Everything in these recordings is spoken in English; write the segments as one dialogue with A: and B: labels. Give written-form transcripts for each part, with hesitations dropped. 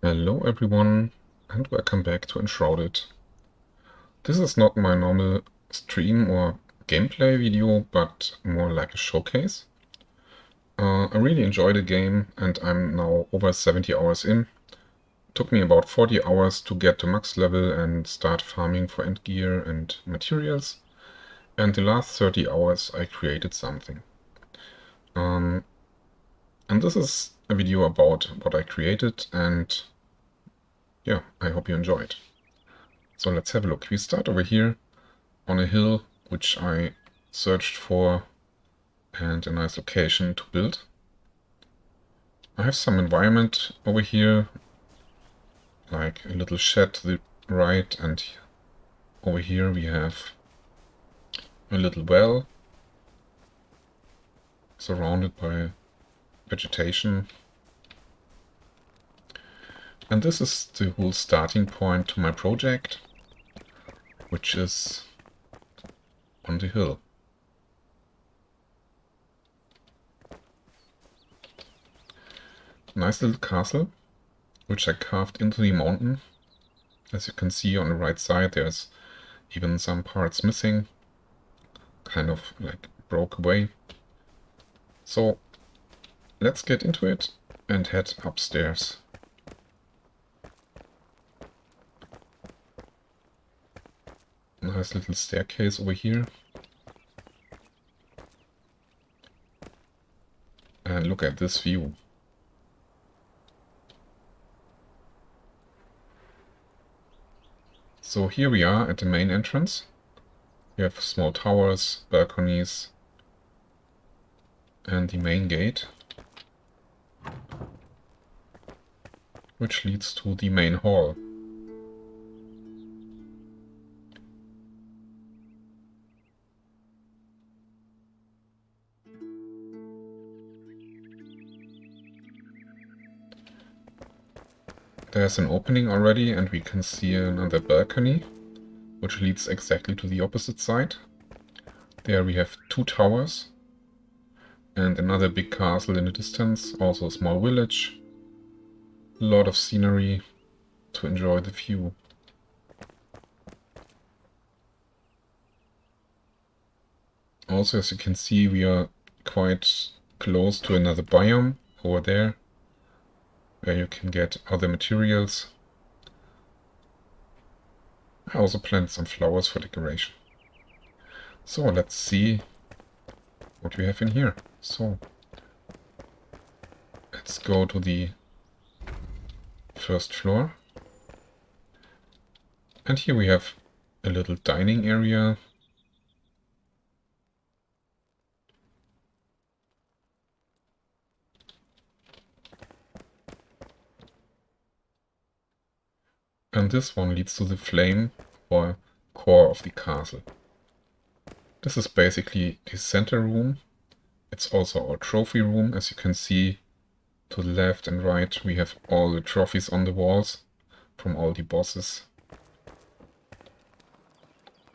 A: Hello everyone and welcome back to Enshrouded. This is not my normal stream or gameplay video, but more like a showcase. I really enjoyed the game and I'm now over 70 hours in. It took me about 40 hours to get to max level and start farming for end gear and materials. And the last 30 hours I created something. And this is a video about what I created, and yeah, I hope you enjoy it. So let's have a look. We start over here on a hill, which I searched for, and a nice location to build. I have some environment over here, like a little shed to the right, and over here we have a little well surrounded by vegetation. And this is the whole starting point to my project, which is on the hill. Nice little castle, which I carved into the mountain. As you can see on the right side, there's even some parts missing, kind of like broke away. So let's get into it and head upstairs. Nice little staircase over here. And look at this view. So here we are at the main entrance. We have small towers, balconies, and the main gate, which leads to the main hall. There's an opening already, and we can see another balcony, which leads exactly to the opposite side. There we have two towers and another big castle in the distance, also a small village. A lot of scenery to enjoy the view. Also, as you can see, we are quite close to another biome over there, where you can get other materials. I also planted some flowers for decoration. So let's see what we have in here. So let's go to the first floor. And here we have a little dining area. And this one leads to the flame or core of the castle. This is basically the center room. It's also our trophy room. As you can see, to the left and right we have all the trophies on the walls from all the bosses.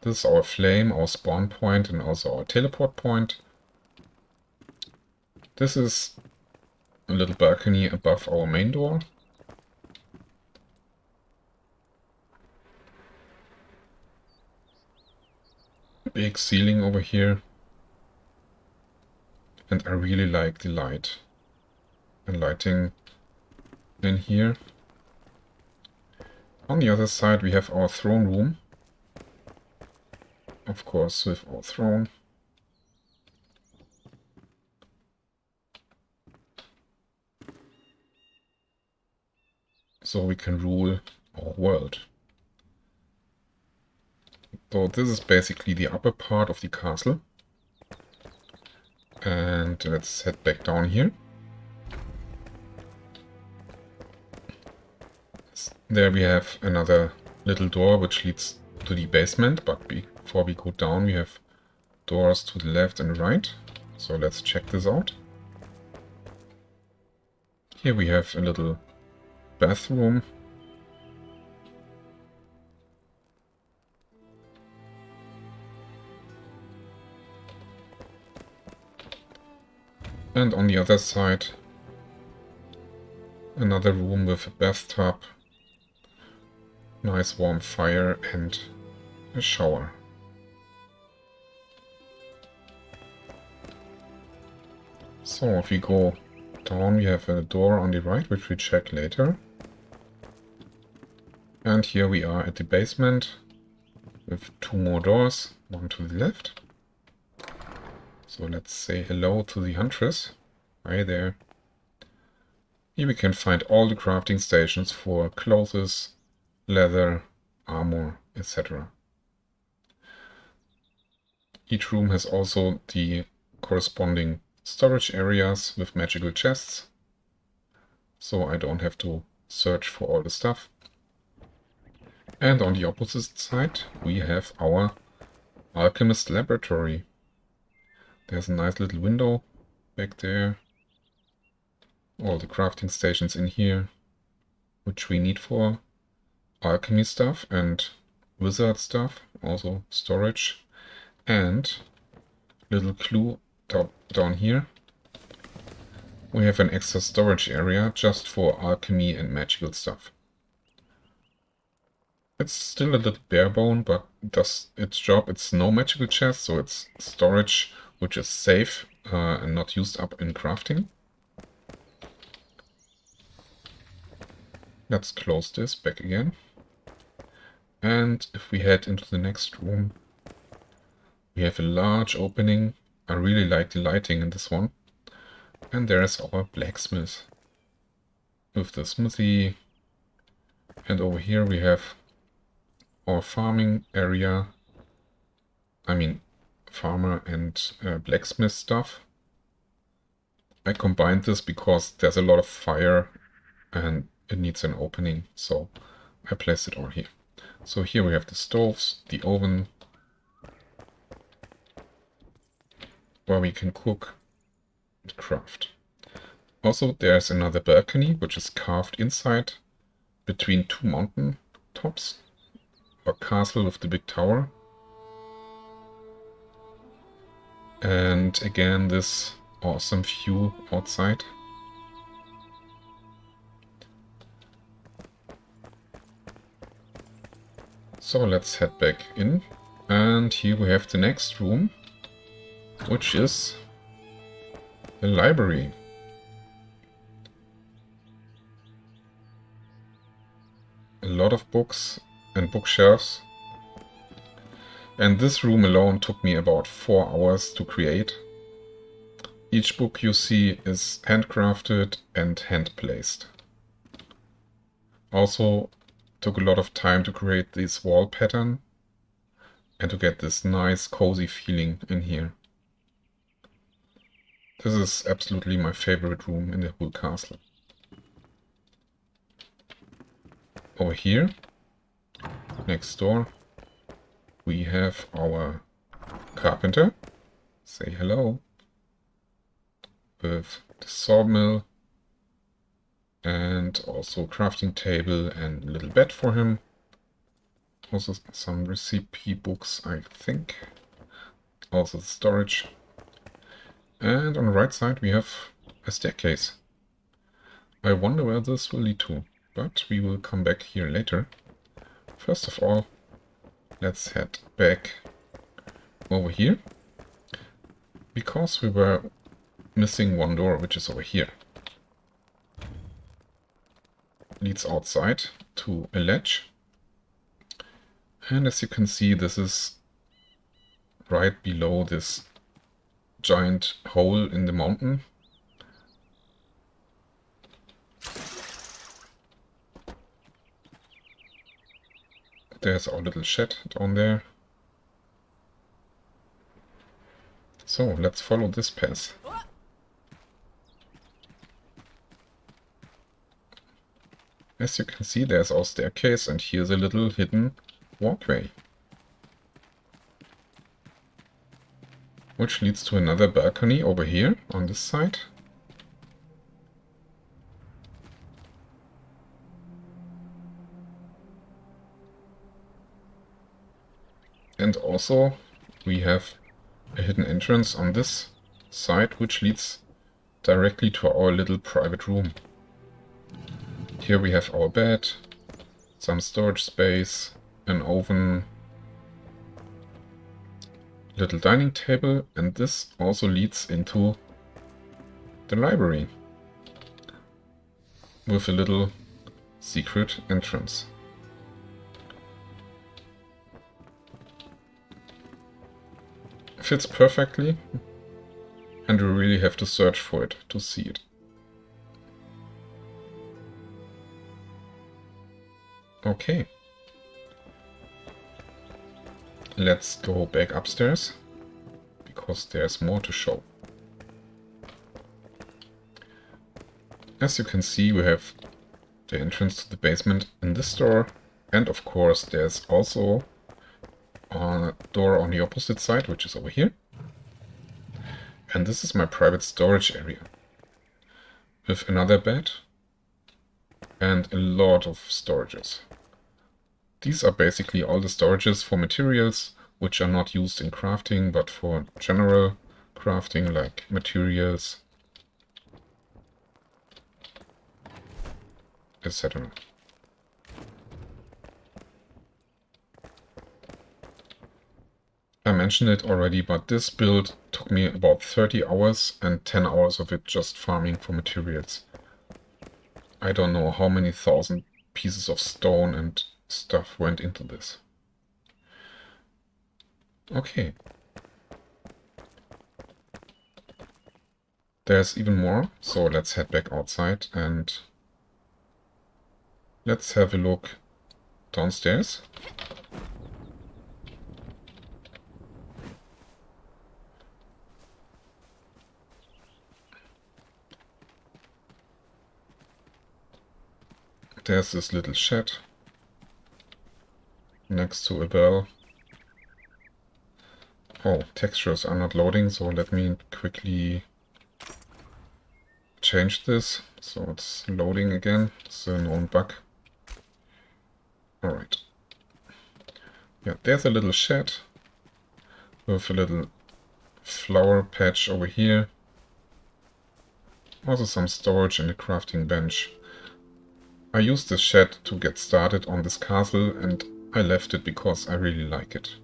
A: This is our flame, our spawn point, and also our teleport point. This is a little balcony above our main door. Big ceiling over here. And I really like the light and lighting in here. On the other side we have our throne room. Of course, with our throne. So we can rule our world. So this is basically the upper part of the castle. And let's head back down here. There we have another little door which leads to the basement, but before we go down we have doors to the left and right. So let's check this out. Here we have a little bathroom. And on the other side Another room with a bathtub, nice warm fire and a shower. So if we go down, we have a door on the right, which we check later. And here we are at the basement with two more doors, one to the left. So let's say hello to the huntress. Hi there. Here we can find all the crafting stations for clothes, leather, armor, etc. Each room has also the corresponding storage areas with magical chests, so I don't have to search for all the stuff. And on the opposite side we have our alchemist laboratory. There's a nice little window back there. All the crafting stations in here, which we need for alchemy stuff and wizard stuff, also storage. And little clue down here, we have an extra storage area just for alchemy and magical stuff. It's still a little barebone, but does its job. It's no magical chest, so it's storage which is safe and not used up in crafting. Let's close this back again. And if we head into the next room, we have a large opening. I really like the lighting in this one. And there's our blacksmith with the smithy. And over here we have our farming area. I mean, farmer and blacksmith stuff. I combined this because there's a lot of fire and it needs an opening, so I placed it all here. So here we have the stoves, the oven, where we can cook and craft. Also, there's another balcony, which is carved inside between two mountain tops, or castle with the big tower. And again, this awesome view outside. So let's head back in, and here we have the next room, which is the library. A lot of books and bookshelves. And this room alone took me about 4 hours to create. Each book you see is handcrafted and hand-placed. Also took a lot of time to create this wall pattern and to get this nice cozy feeling in here. This is absolutely my favorite room in the whole castle. Over here, next door, we have our carpenter. Say hello. With the sawmill and also crafting table and little bed for him. Also some recipe books, I think. Also the storage. And on the right side we have a staircase. I wonder where this will lead to, but we will come back here later. First of all, let's head back over here, because we were missing one door, which is over here. Leads outside to a ledge. And as you can see, this is right below this giant hole in the mountain. There's our little shed down there. So let's follow this path. As you can see, there's our staircase, and here's a little hidden walkway, which leads to another balcony over here on this side. And also we have a hidden entrance on this side, which leads directly to our little private room. Here we have our bed, some storage space, an oven, little dining table, and this also leads into the library with a little secret entrance. Fits perfectly, and you really have to search for it to see it. Okay. Let's go back upstairs, because there's more to show. As you can see, we have the entrance to the basement in this door, and of course there's also a door on the opposite side, which is over here. And this is my private storage area, with another bed and a lot of storages. These are basically all the storages for materials which are not used in crafting, but for general crafting, like materials, etc. I mentioned it already, but this build took me about 30 hours and 10 hours of it just farming for materials. I don't know how many thousand pieces of stone and stuff went into this. Okay. There's even more, so let's head back outside and let's have a look downstairs. There's this little shed next to a bell. Oh, textures are not loading, so let me quickly change this so it's loading again. It's a known bug. Alright. Yeah, there's a little shed with a little flower patch over here. Also some storage and a crafting bench. I used this shed to get started on this castle, and I left it because I really like it.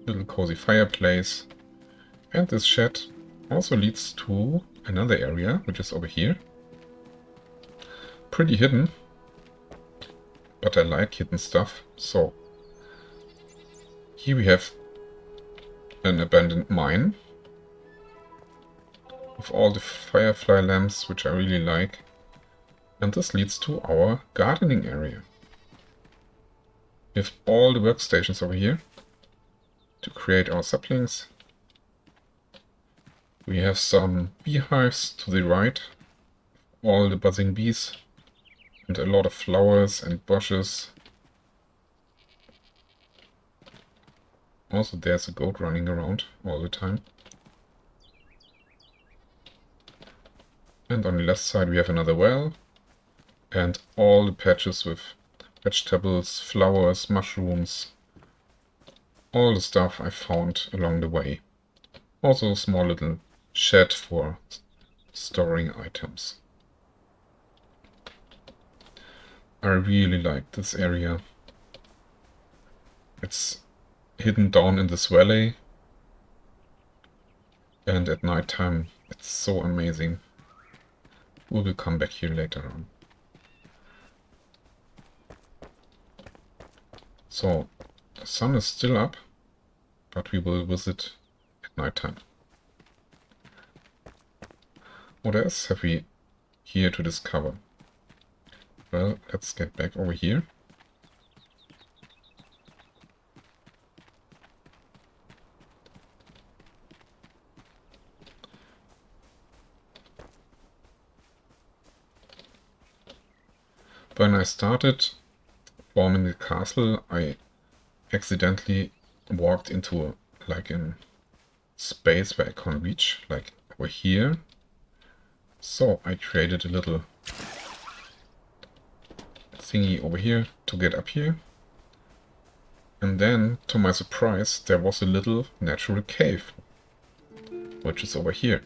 A: Little cozy fireplace. And this shed also leads to another area, which is over here. Pretty hidden, but I like hidden stuff. So here we have an abandoned mine with all the firefly lamps, which I really like. And this leads to our gardening area, with all the workstations over here to create our saplings. We have some beehives to the right, all the buzzing bees, and a lot of flowers and bushes. Also, there's a goat running around all the time. And on the left side we have another well, and all the patches with vegetables, flowers, mushrooms, all the stuff I found along the way. Also a small little shed for storing items. I really like this area. It's hidden down in this valley, and at night time it's so amazing. We will come back here later on. So, the sun is still up, but we will visit at night time. What else have we here to discover? Well, let's get back over here. When I started forming the castle, I accidentally walked into like a space where I can't reach, like over here. So I created a little thingy over here to get up here. And then, to my surprise, there was a little natural cave, which is over here.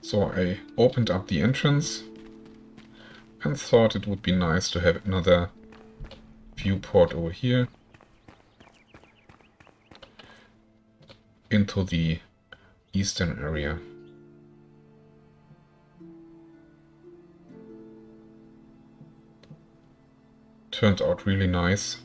A: So I opened up the entrance and thought it would be nice to have another viewport over here into the eastern area. Turned out really nice.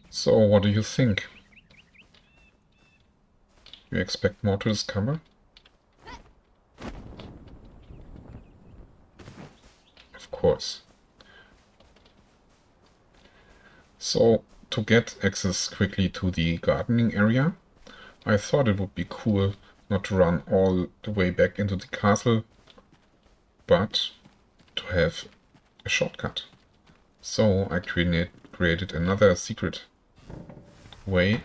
A: So, what do you think? You expect more to discover? Of course. So, to get access quickly to the gardening area, I thought it would be cool not to run all the way back into the castle, but to have a shortcut. So I created another secret way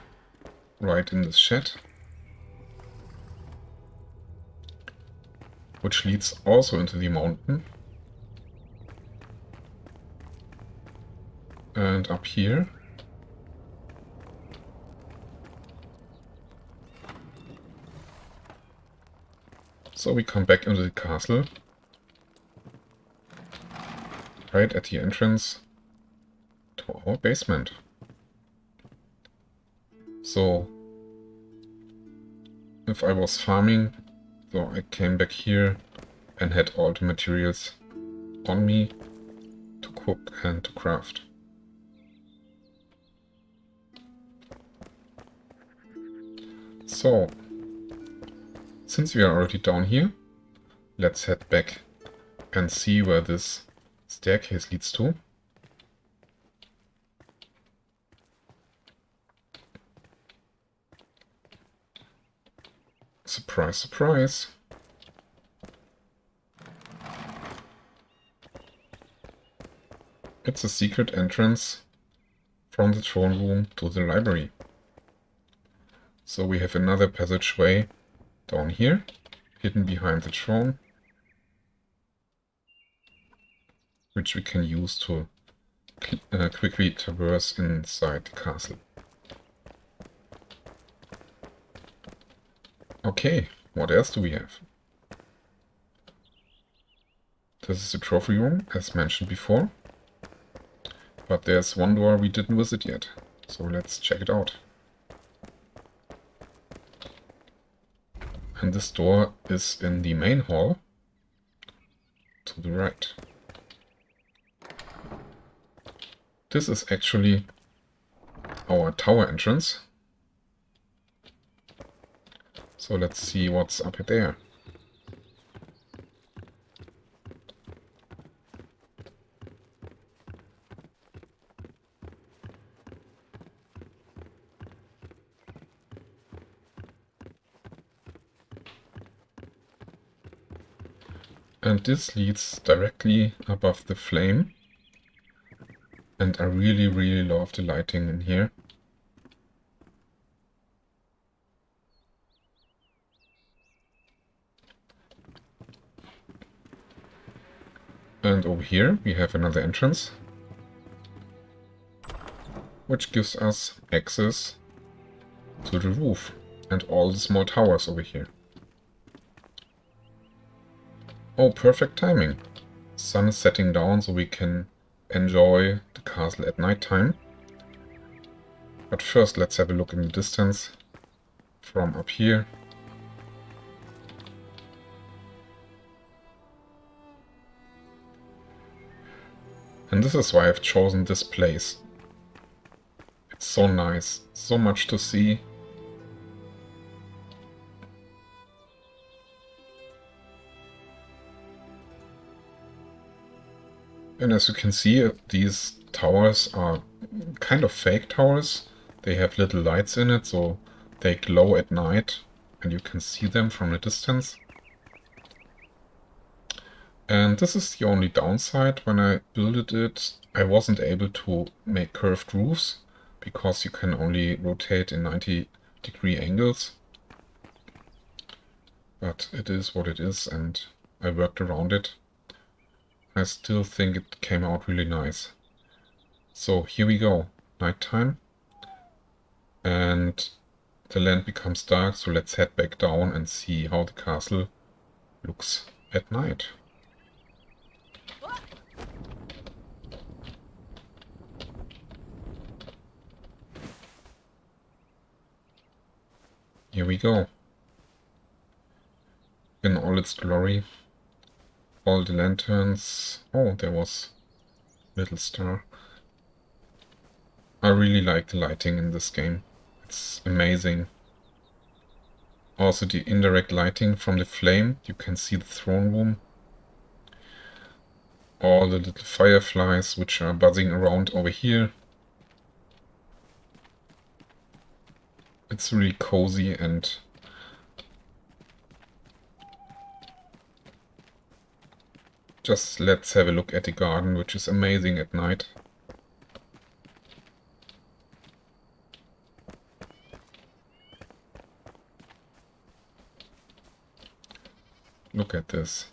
A: right in this shed, which leads also into the mountain. And up here, so we come back into the castle, right at the entrance to our basement. So if I was farming, so I came back here and had all the materials on me to cook and to craft. So, since we are already down here, let's head back and see where this staircase leads to. Surprise, surprise! It's a secret entrance from the throne room to the library. So we have another passageway down here, hidden behind the throne, which we can use to quickly traverse inside the castle. Okay, what else do we have? This is the trophy room, as mentioned before. But there's one door we didn't visit yet, so let's check it out. And this door is in the main hall, to the right. This is actually our tower entrance. So let's see what's up there. And this leads directly above the flame. And I really, really love the lighting in here. And over here we have another entrance, which gives us access to the roof and all the small towers over here. Oh, perfect timing. Sun is setting down, so we can enjoy the castle at night time. But first let's have a look in the distance from up here. And this is why I've chosen this place. It's so nice, so much to see. And as you can see, these towers are kind of fake towers. They have little lights in it, so they glow at night, and you can see them from a distance. And this is the only downside. When I built it, I wasn't able to make curved roofs, because you can only rotate in 90-degree angles. But it is what it is, and I worked around it. I still think it came out really nice. So here we go, nighttime, and the land becomes dark, so let's head back down and see how the castle looks at night. Here we go. In all its glory. All the lanterns. Oh, there was little star. I really like the lighting in this game. It's amazing. Also the indirect lighting from the flame. You can see the throne room. All the little fireflies which are buzzing around over here. It's really cozy and just let's have a look at the garden, which is amazing at night. Look at this.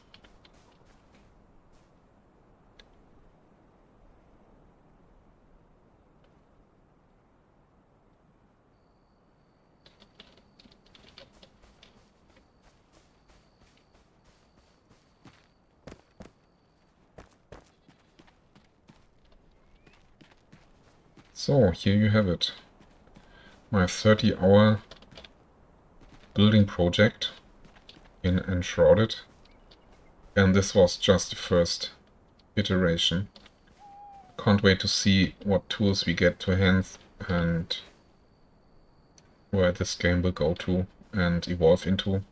A: So here you have it. My 30-hour building project in Enshrouded. And this was just the first iteration. Can't wait to see what tools we get to hand and where this game will go to and evolve into.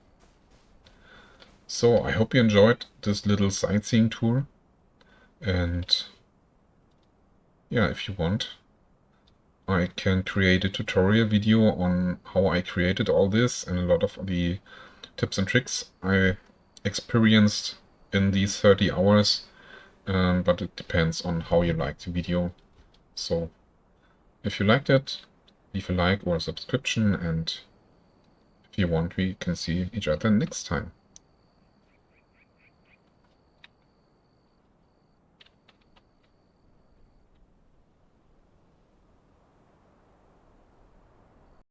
A: So I hope you enjoyed this little sightseeing tour, and yeah, if you want, I can create a tutorial video on how I created all this and a lot of the tips and tricks I experienced in these 30 hours, but it depends on how you like the video. So if you liked it, leave a like or a subscription, and if you want, we can see each other next time.